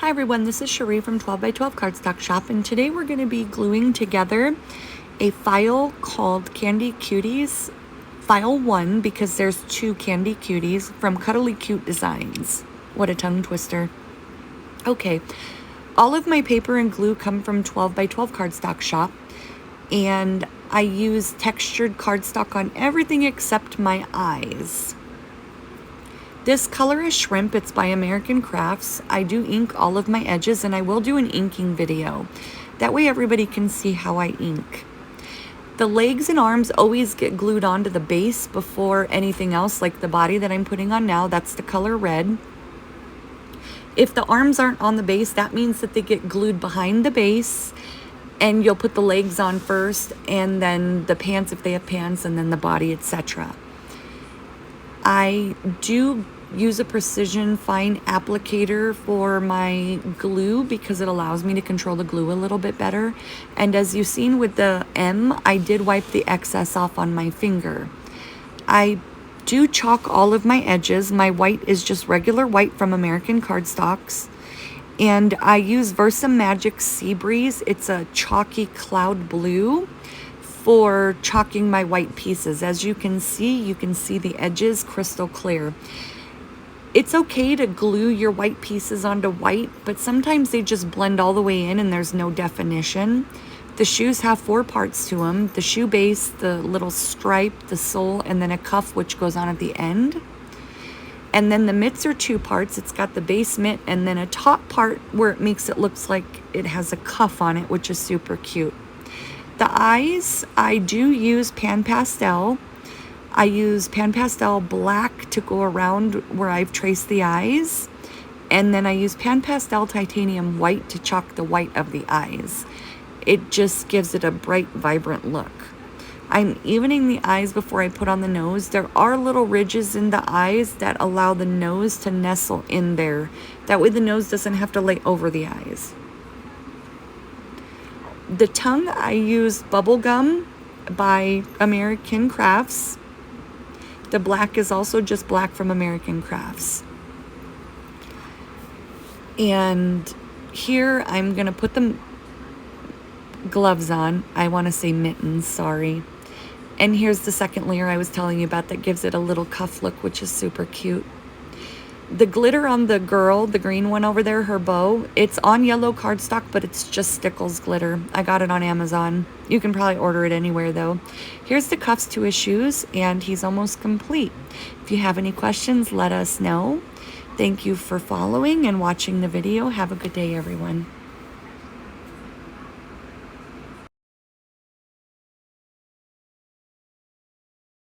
Hi everyone, this is Cherie from 12 by 12 Cardstock Shop, and today we're going to be gluing together a file called Candy Cuties, File 1, because there's two Candy Cuties from Cuddly Cute Designs. What a tongue twister. Okay, all of my paper and glue come from 12 by 12 Cardstock Shop, and I use textured cardstock on everything except my eyes. This color is Shrimp. It's by American Crafts. I do ink all of my edges, and I will do an inking video. That way everybody can see how I ink. The legs and arms always get glued onto the base before anything else, like the body that I'm putting on now. That's the color red. If the arms aren't on the base, that means that they get glued behind the base, and you'll put the legs on first, and then the pants if they have pants, and then the body, etc. I do use a precision fine applicator for my glue because it allows me to control the glue a little bit better. And as you've seen with the M, I did wipe the excess off on my finger. I do chalk all of my edges. My white is just regular white from American Cardstocks. And I use Versa Magic Sea Breeze. It's a chalky cloud blue for chalking my white pieces. As you can see the edges crystal clear. It's okay to glue your white pieces onto white, but sometimes they just blend all the way in and there's no definition. The shoes have 4 parts to them: the shoe base, the little stripe, the sole, and then a cuff which goes on at the end. And then the mitts are 2 parts. It's got the base mitt and then a top part where it makes it look like it has a cuff on it, which is super cute. The eyes, I do use Pan Pastel. I use Pan Pastel black to go around where I've traced the eyes. And then I use Pan Pastel Titanium white to chalk the white of the eyes. It just gives it a bright, vibrant look. I'm evening the eyes before I put on the nose. There are little ridges in the eyes that allow the nose to nestle in there. That way the nose doesn't have to lay over the eyes. The tongue, I use Bubblegum by American Crafts. The black is also just black from American Crafts. And here I'm going to put the gloves on. I want to say mittens, sorry. And here's the second layer I was telling you about that gives it a little cuff look, which is super cute. The glitter on the girl, the green one over there, her bow, it's on yellow cardstock, but it's just Stickles glitter. I got it on Amazon. You can probably order it anywhere though. Here's the cuffs to his shoes, and he's almost complete. If you have any questions, let us know. Thank you for following and watching the video. Have a good day, everyone.